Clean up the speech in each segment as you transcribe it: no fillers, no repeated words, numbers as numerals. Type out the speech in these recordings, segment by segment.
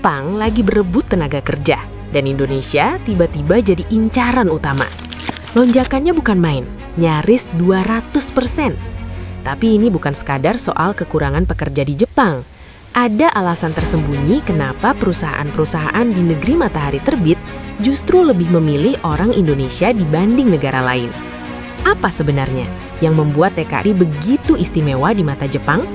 Jepang lagi berebut tenaga kerja, dan Indonesia tiba-tiba jadi incaran utama. Lonjakannya bukan main, nyaris 200%. Tapi ini bukan sekadar soal kekurangan pekerja di Jepang. Ada alasan tersembunyi kenapa perusahaan-perusahaan di negeri matahari terbit justru lebih memilih orang Indonesia dibanding negara lain. Apa sebenarnya yang membuat TKI begitu istimewa di mata Jepang?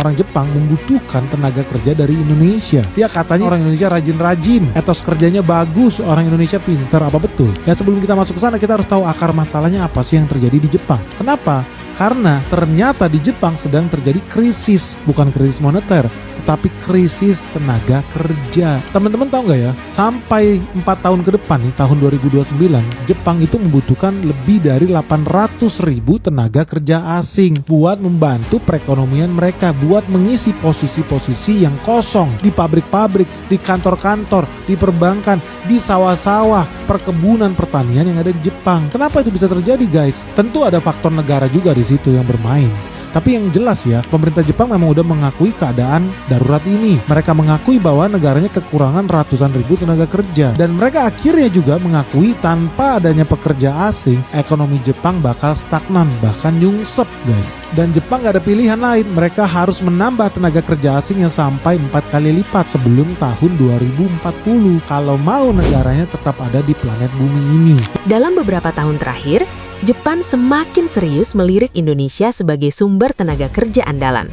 Orang Jepang membutuhkan tenaga kerja dari Indonesia. Ya katanya orang Indonesia rajin-rajin, etos kerjanya bagus, orang Indonesia pintar, apa betul? Ya sebelum kita masuk ke sana kita harus tahu akar masalahnya apa sih yang terjadi di Jepang. Kenapa? Karena ternyata di Jepang sedang terjadi krisis, bukan krisis moneter, tetapi krisis tenaga kerja. Teman-teman tahu nggak ya, sampai 4 tahun ke depan nih, tahun 2029, Jepang itu membutuhkan lebih dari 800.000 tenaga kerja asing buat membantu perekonomian mereka, buat mengisi posisi-posisi yang kosong di pabrik-pabrik, di kantor-kantor, di perbankan, di sawah-sawah, perkebunan, pertanian yang ada di Jepang. Kenapa itu bisa terjadi, guys? Tentu ada faktor negara juga di situ yang bermain. Tapi yang jelas ya, pemerintah Jepang memang udah mengakui keadaan darurat ini. Mereka mengakui bahwa negaranya kekurangan ratusan ribu tenaga kerja. Dan mereka akhirnya juga mengakui tanpa adanya pekerja asing, ekonomi Jepang bakal stagnan, bahkan nyungsep, guys. Dan Jepang gak ada pilihan lain, mereka harus menambah tenaga kerja asing yang sampai 4 kali lipat sebelum tahun 2040 kalau mau negaranya tetap ada di planet bumi ini. Dalam beberapa tahun terakhir, Jepang semakin serius melirik Indonesia sebagai sumber tenaga kerja andalan.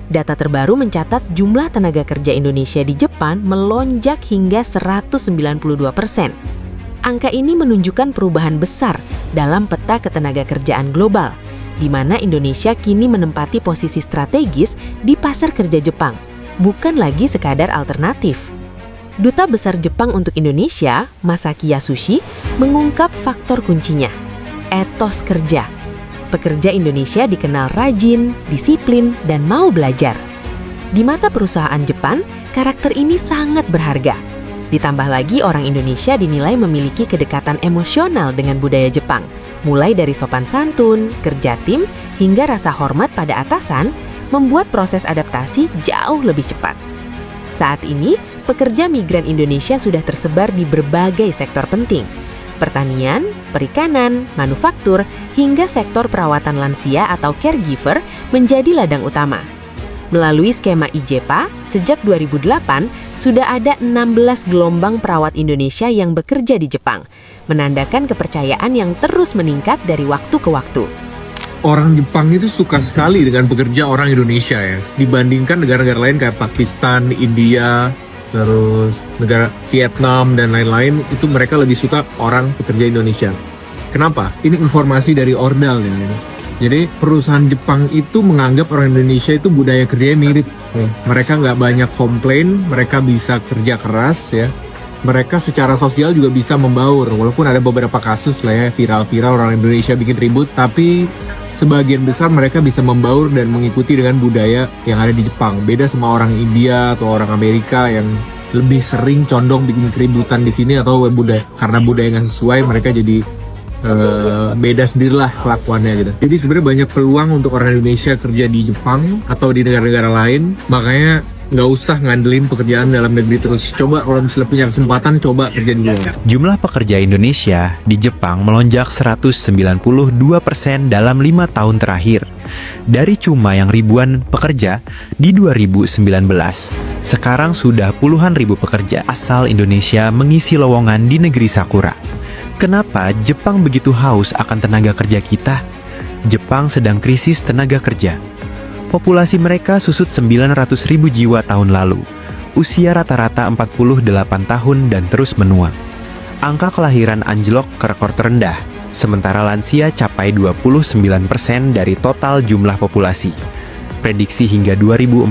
Data terbaru mencatat jumlah tenaga kerja Indonesia di Jepang melonjak hingga 192%. Angka ini menunjukkan perubahan besar dalam peta ketenagakerjaan global, di mana Indonesia kini menempati posisi strategis di pasar kerja Jepang, bukan lagi sekadar alternatif. Duta Besar Jepang untuk Indonesia, Masaki Yasushi, mengungkap faktor kuncinya: etos kerja. Pekerja Indonesia dikenal rajin, disiplin, dan mau belajar. Di mata perusahaan Jepang, karakter ini sangat berharga. Ditambah lagi orang Indonesia dinilai memiliki kedekatan emosional dengan budaya Jepang, mulai dari sopan santun, kerja tim, hingga rasa hormat pada atasan, membuat proses adaptasi jauh lebih cepat. Saat ini, pekerja migran Indonesia sudah tersebar di berbagai sektor penting: pertanian, perikanan, manufaktur, hingga sektor perawatan lansia atau caregiver menjadi ladang utama. Melalui skema IJEPA, sejak 2008, sudah ada 16 gelombang perawat Indonesia yang bekerja di Jepang, menandakan kepercayaan yang terus meningkat dari waktu ke waktu. Orang Jepang itu suka sekali dengan pekerja orang Indonesia ya, dibandingkan negara-negara lain kayak Pakistan, India, terus negara Vietnam dan lain-lain. Itu mereka lebih suka orang pekerja Indonesia. Kenapa? Ini informasi dari Ordal ya. Jadi perusahaan Jepang itu menganggap orang Indonesia itu budaya kerjanya mirip. Mereka nggak banyak komplain, mereka bisa kerja keras ya. Mereka secara sosial juga bisa membaur. Walaupun ada beberapa kasus lah ya, viral-viral orang Indonesia bikin ribut, tapi sebagian besar mereka bisa membaur dan mengikuti dengan budaya yang ada di Jepang. Beda sama orang India atau orang Amerika yang lebih sering condong bikin keributan di sini, atau karena budaya nggak sesuai mereka jadi beda sendirilah kelakuannya gitu. Jadi sebenarnya banyak peluang untuk orang Indonesia kerja di Jepang atau di negara-negara lain. Makanya nggak usah ngandelin pekerjaan dalam negeri terus. Coba kalau misalnya punya kesempatan, coba kerja di luar. Jumlah pekerja Indonesia di Jepang melonjak 192% dalam 5 tahun terakhir. Dari cuma yang ribuan pekerja di 2019, sekarang sudah puluhan ribu pekerja asal Indonesia mengisi lowongan di negeri Sakura. Kenapa Jepang begitu haus akan tenaga kerja kita? Jepang sedang krisis tenaga kerja. Populasi mereka susut 900.000 jiwa tahun lalu. Usia rata-rata 48 tahun dan terus menua. Angka kelahiran anjlok ke rekor terendah, sementara lansia capai 29% dari total jumlah populasi. Prediksi hingga 2040,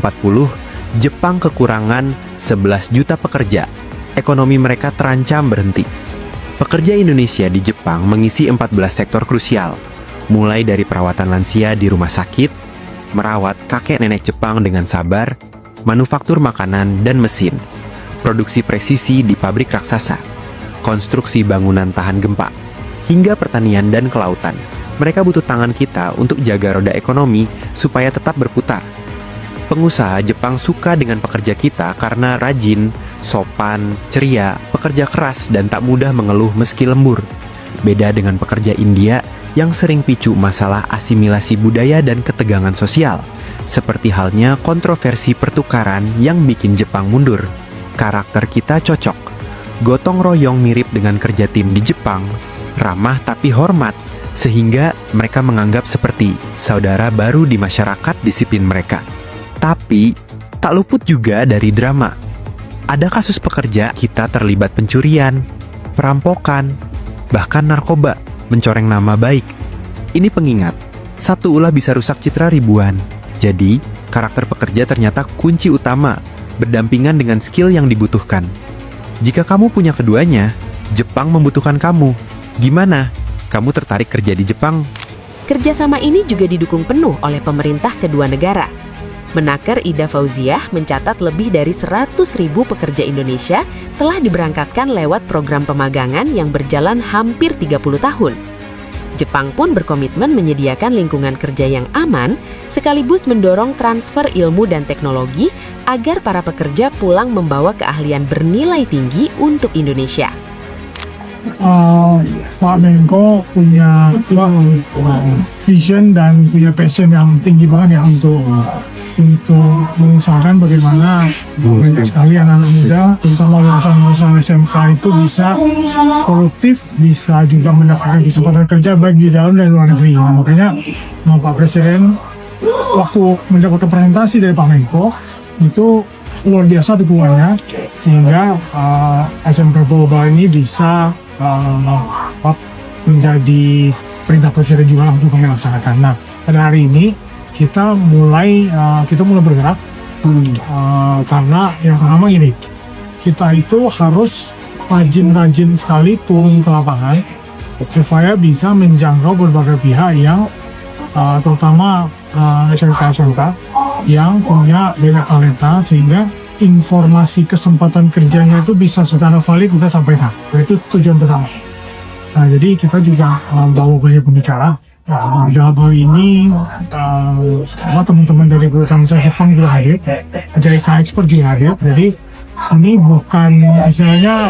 Jepang kekurangan 11 juta pekerja. Ekonomi mereka terancam berhenti. Pekerja Indonesia di Jepang mengisi 14 sektor krusial, mulai dari perawatan lansia di rumah sakit, merawat kakek nenek Jepang dengan sabar, manufaktur makanan dan mesin, produksi presisi di pabrik raksasa, konstruksi bangunan tahan gempa, hingga pertanian dan kelautan. Mereka butuh tangan kita untuk jaga roda ekonomi supaya tetap berputar. Pengusaha Jepang suka dengan pekerja kita karena rajin, sopan, ceria, pekerja keras, dan tak mudah mengeluh meski lembur. Beda dengan pekerja India yang sering picu masalah asimilasi budaya dan ketegangan sosial, seperti halnya kontroversi pertukaran yang bikin Jepang mundur. Karakter kita cocok. Gotong royong mirip dengan kerja tim di Jepang, ramah tapi hormat, sehingga mereka menganggap seperti saudara baru di masyarakat disiplin mereka. Tapi, tak luput juga dari drama. Ada kasus pekerja kita terlibat pencurian, perampokan, bahkan narkoba, mencoreng nama baik. Ini pengingat, satu ulah bisa rusak citra ribuan. Jadi, karakter pekerja ternyata kunci utama, berdampingan dengan skill yang dibutuhkan. Jika kamu punya keduanya, Jepang membutuhkan kamu. Gimana? Kamu tertarik kerja di Jepang? Kerjasama ini juga didukung penuh oleh pemerintah kedua negara. Menaker Ida Fauziah mencatat lebih dari 100.000 pekerja Indonesia telah diberangkatkan lewat program pemagangan yang berjalan hampir 30 tahun. Jepang pun berkomitmen menyediakan lingkungan kerja yang aman, sekaligus mendorong transfer ilmu dan teknologi agar para pekerja pulang membawa keahlian bernilai tinggi untuk Indonesia. Pak Menko punya vision dan punya passion yang tinggi banget ya untuk mengusahakan bagaimana banyak sekali anak-anak muda, terutama lulusan SMK itu bisa produktif, bisa juga mendapatkan kesempatan kerja baik di dalam dan luar negeri. Nah, makanya Pak Presiden waktu mendapatkan presentasi dari Pak Menko itu luar biasa dukungannya, sehingga SMK Global ini bisa menjadi perintah presiden juga untuk melaksanakan. Nah, pada hari ini kita mulai bergerak karena yang pertama ini, kita itu harus rajin sekali turun ke lapangan supaya bisa menjangkau berbagai pihak yang terutama SMK yang punya banyak talenta, sehingga informasi kesempatan kerjanya itu bisa secara valid kita sampaikan. Itu tujuan pertama. Nah, jadi kita juga bawa banyak pembicara. Dalam hal ini teman-teman dari Guru Jepang juga hadir, dari K-Expert juga hadir. Jadi ini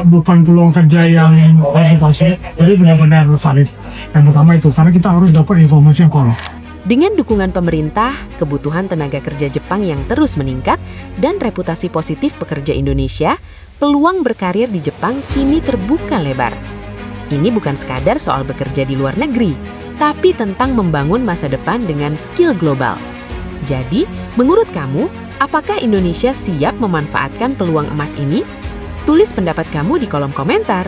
bukan peluang kerja yang palsu, jadi benar-benar valid. Yang pertama itu, karena kita harus dapat informasi yang korek. Dengan dukungan pemerintah, kebutuhan tenaga kerja Jepang yang terus meningkat, dan reputasi positif pekerja Indonesia, peluang berkarir di Jepang kini terbuka lebar. Ini bukan sekadar soal bekerja di luar negeri, tapi tentang membangun masa depan dengan skill global. Jadi, menurut kamu, apakah Indonesia siap memanfaatkan peluang emas ini? Tulis pendapat kamu di kolom komentar.